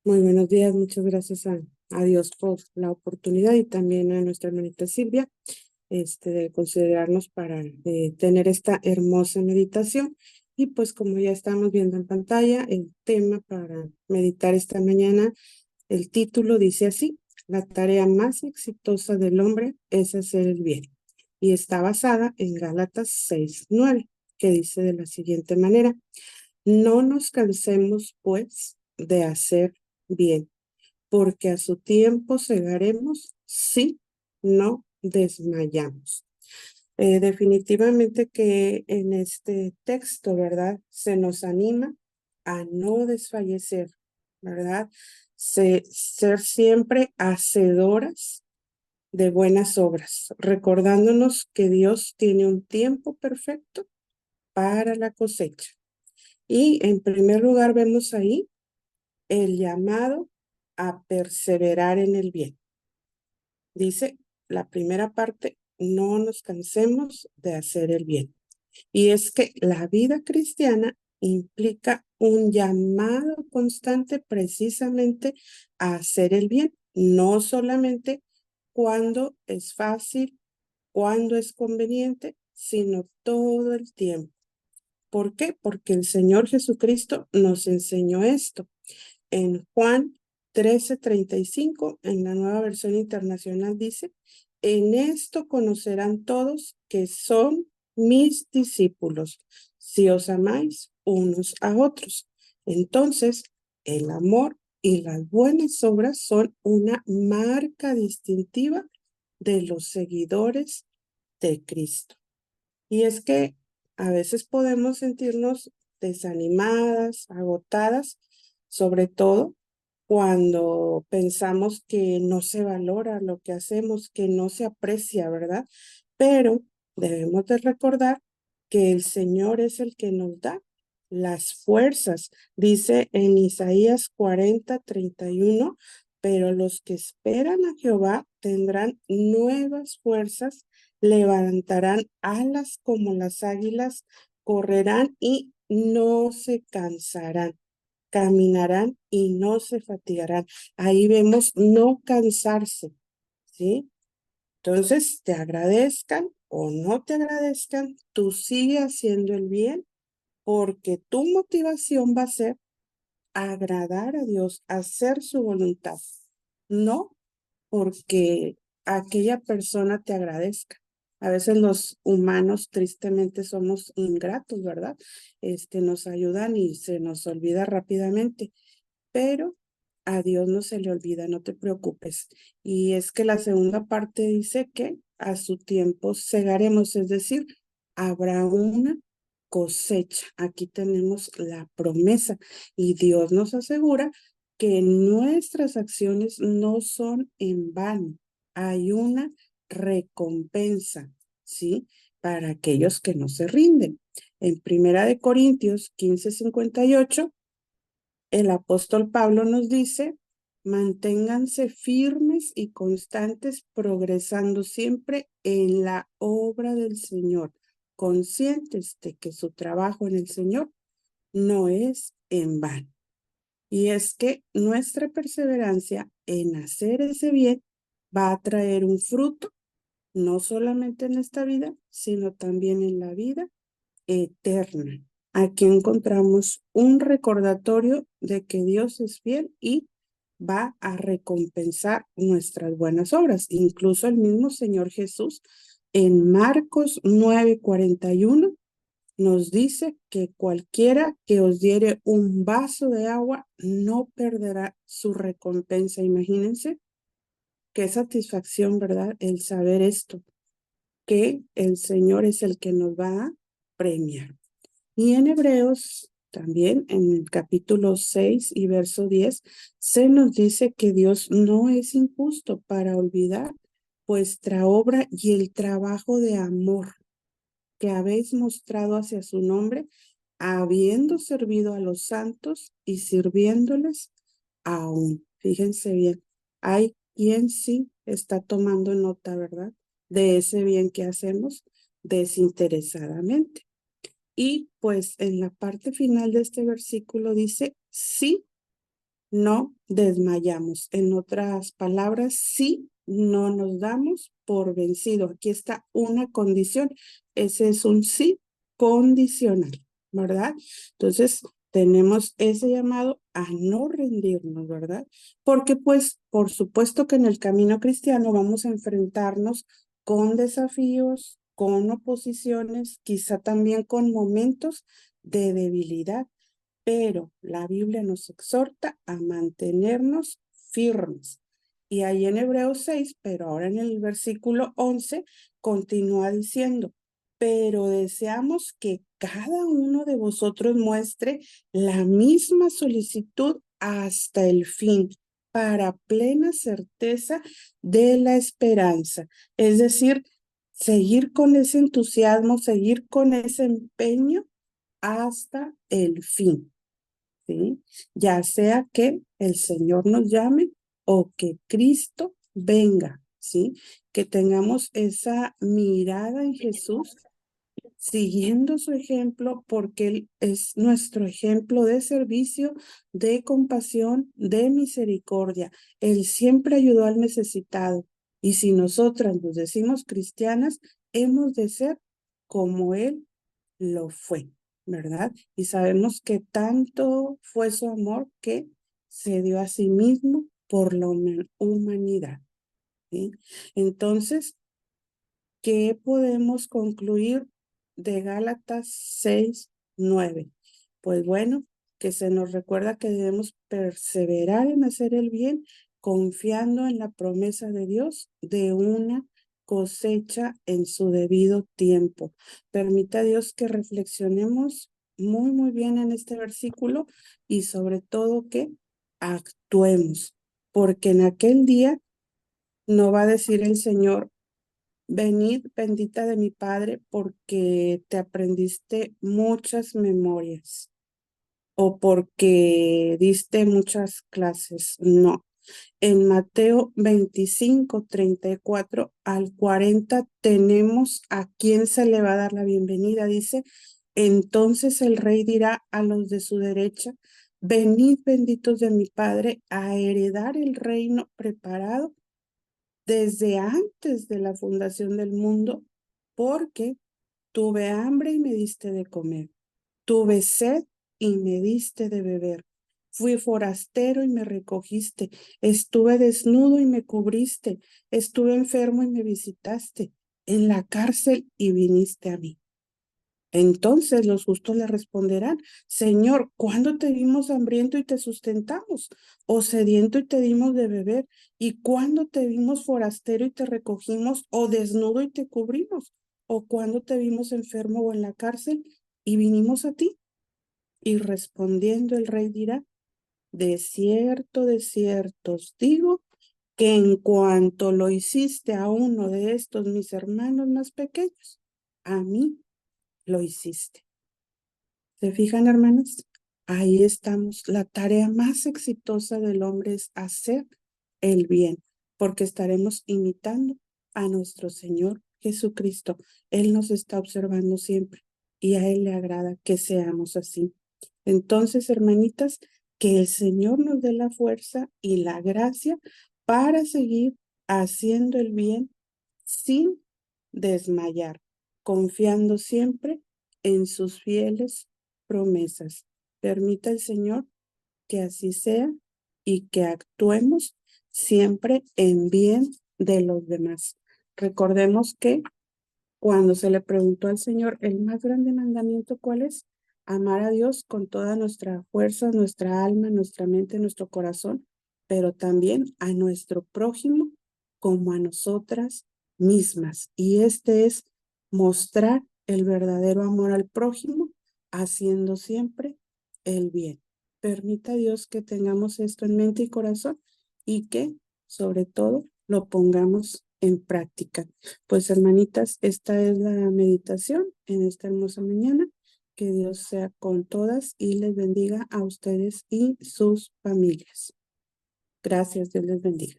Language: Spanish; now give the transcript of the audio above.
Muy buenos días, muchas gracias a Dios por la oportunidad y también a nuestra hermanita Silvia, de considerarnos para tener esta hermosa meditación. Y pues como ya estamos viendo en pantalla, el tema para meditar esta mañana, el título dice así: la tarea más exitosa del hombre es hacer el bien. Y está basada en Gálatas 6:9, que dice de la siguiente manera: no nos cansemos pues de hacer bien, porque a su tiempo segaremos si no desmayamos. Definitivamente que en este texto, ¿verdad? Se nos anima a no desfallecer, ¿verdad? Ser siempre hacedoras de buenas obras, recordándonos que Dios tiene un tiempo perfecto para la cosecha. Y en primer lugar vemos ahí el llamado a perseverar en el bien. Dice la primera parte: no nos cansemos de hacer el bien. Y es que la vida cristiana implica un llamado constante precisamente a hacer el bien, no solamente cuando es fácil, cuando es conveniente, sino todo el tiempo. ¿Por qué? Porque el Señor Jesucristo nos enseñó esto. En Juan 13:35, en la Nueva Versión Internacional, dice: en esto conocerán todos que son mis discípulos, si os amáis unos a otros. Entonces, el amor y las buenas obras son una marca distintiva de los seguidores de Cristo. Y es que a veces podemos sentirnos desanimadas, agotadas, sobre todo cuando pensamos que no se valora lo que hacemos, que no se aprecia, ¿verdad? Pero debemos de recordar que el Señor es el que nos da las fuerzas. Dice en Isaías 40:31, pero los que esperan a Jehová tendrán nuevas fuerzas, levantarán alas como las águilas, correrán y no se cansarán, caminarán y no se fatigarán. Ahí vemos no cansarse, ¿sí? Entonces, te agradezcan o no te agradezcan, tú sigue haciendo el bien, porque tu motivación va a ser agradar a Dios, hacer su voluntad, no porque aquella persona te agradezca. A veces los humanos tristemente somos ingratos, ¿verdad? Nos ayudan y se nos olvida rápidamente, pero a Dios no se le olvida, no te preocupes. Y es que la segunda parte dice que a su tiempo segaremos, es decir, habrá una cosecha. Aquí tenemos la promesa y Dios nos asegura que nuestras acciones no son en vano. Hay una recompensa, ¿sí? Para aquellos que no se rinden. En Primera de Corintios 15:58, el apóstol Pablo nos dice: manténganse firmes y constantes, progresando siempre en la obra del Señor, conscientes de que su trabajo en el Señor no es en vano. Y es que nuestra perseverancia en hacer ese bien va a traer un fruto, no solamente en esta vida, sino también en la vida eterna. Aquí encontramos un recordatorio de que Dios es fiel y va a recompensar nuestras buenas obras. Incluso el mismo Señor Jesús en Marcos 9:41 nos dice que cualquiera que os diere un vaso de agua no perderá su recompensa. Imagínense qué satisfacción, ¿verdad? El saber esto, que el Señor es el que nos va a premiar. Y en Hebreos, también en el capítulo 6 y verso 10, se nos dice que Dios no es injusto para olvidar vuestra obra y el trabajo de amor que habéis mostrado hacia su nombre, habiendo servido a los santos y sirviéndoles aún. Fíjense bien, hay quien sí está tomando nota, ¿verdad? De ese bien que hacemos desinteresadamente. Y pues en la parte final de este versículo dice: sí, no desmayamos. En otras palabras, sí, no nos damos por vencido. Aquí está una condición. Ese es un sí condicional, ¿verdad? Entonces, tenemos ese llamado a no rendirnos, ¿verdad? Porque pues, por supuesto que en el camino cristiano vamos a enfrentarnos con desafíos, con oposiciones, quizá también con momentos de debilidad, pero la Biblia nos exhorta a mantenernos firmes. Y ahí en Hebreos 6, pero ahora en el versículo 11, continúa diciendo, pero deseamos que cada uno de vosotros muestre la misma solicitud hasta el fin, para plena certeza de la esperanza. Es decir, seguir con ese entusiasmo, seguir con ese empeño hasta el fin. ¿Sí? Ya sea que el Señor nos llame o que Cristo venga, ¿sí? Que tengamos esa mirada en Jesús, siguiendo su ejemplo, porque Él es nuestro ejemplo de servicio, de compasión, de misericordia. Él siempre ayudó al necesitado. Y si nosotras nos decimos cristianas, hemos de ser como Él lo fue, ¿verdad? Y sabemos que tanto fue su amor que se dio a sí mismo por la humanidad, ¿sí? Entonces, ¿qué podemos concluir de Gálatas 6:9? Pues bueno, que se nos recuerda que debemos perseverar en hacer el bien, confiando en la promesa de Dios de una cosecha en su debido tiempo. Permita Dios que reflexionemos muy, muy bien en este versículo y sobre todo que actuemos, porque en aquel día no va a decir el Señor: venid, bendita de mi Padre, porque te aprendiste muchas memorias o porque diste muchas clases. No. En Mateo 25:34 al 40 tenemos a quién se le va a dar la bienvenida. Dice, entonces el rey dirá a los de su derecha, venid benditos de mi Padre a heredar el reino preparado desde antes de la fundación del mundo, porque tuve hambre y me diste de comer, tuve sed y me diste de beber, fui forastero y me recogiste, estuve desnudo y me cubriste, estuve enfermo y me visitaste, en la cárcel y viniste a mí. Entonces los justos le responderán, Señor, ¿cuándo te vimos hambriento y te sustentamos? ¿O sediento y te dimos de beber? ¿Y cuándo te vimos forastero y te recogimos? ¿O desnudo y te cubrimos? ¿O cuándo te vimos enfermo o en la cárcel y vinimos a ti? Y respondiendo el rey dirá, de cierto os digo, que en cuanto lo hiciste a uno de estos mis hermanos más pequeños, a mí lo hiciste. ¿Se fijan, hermanos? Ahí estamos. La tarea más exitosa del hombre es hacer el bien, porque estaremos imitando a nuestro Señor Jesucristo. Él nos está observando siempre y a Él le agrada que seamos así. Entonces, hermanitas, que el Señor nos dé la fuerza y la gracia para seguir haciendo el bien sin desmayar, confiando siempre en sus fieles promesas. Permita el Señor que así sea y que actuemos siempre en bien de los demás. Recordemos que cuando se le preguntó al Señor, el más grande mandamiento, ¿cuál es? Amar a Dios con toda nuestra fuerza, nuestra alma, nuestra mente, nuestro corazón, pero también a nuestro prójimo como a nosotras mismas. Y este es mostrar el verdadero amor al prójimo, haciendo siempre el bien. Permita Dios que tengamos esto en mente y corazón y que, sobre todo, lo pongamos en práctica. Pues hermanitas, esta es la meditación en esta hermosa mañana. Que Dios sea con todas y les bendiga a ustedes y sus familias. Gracias, Dios les bendiga.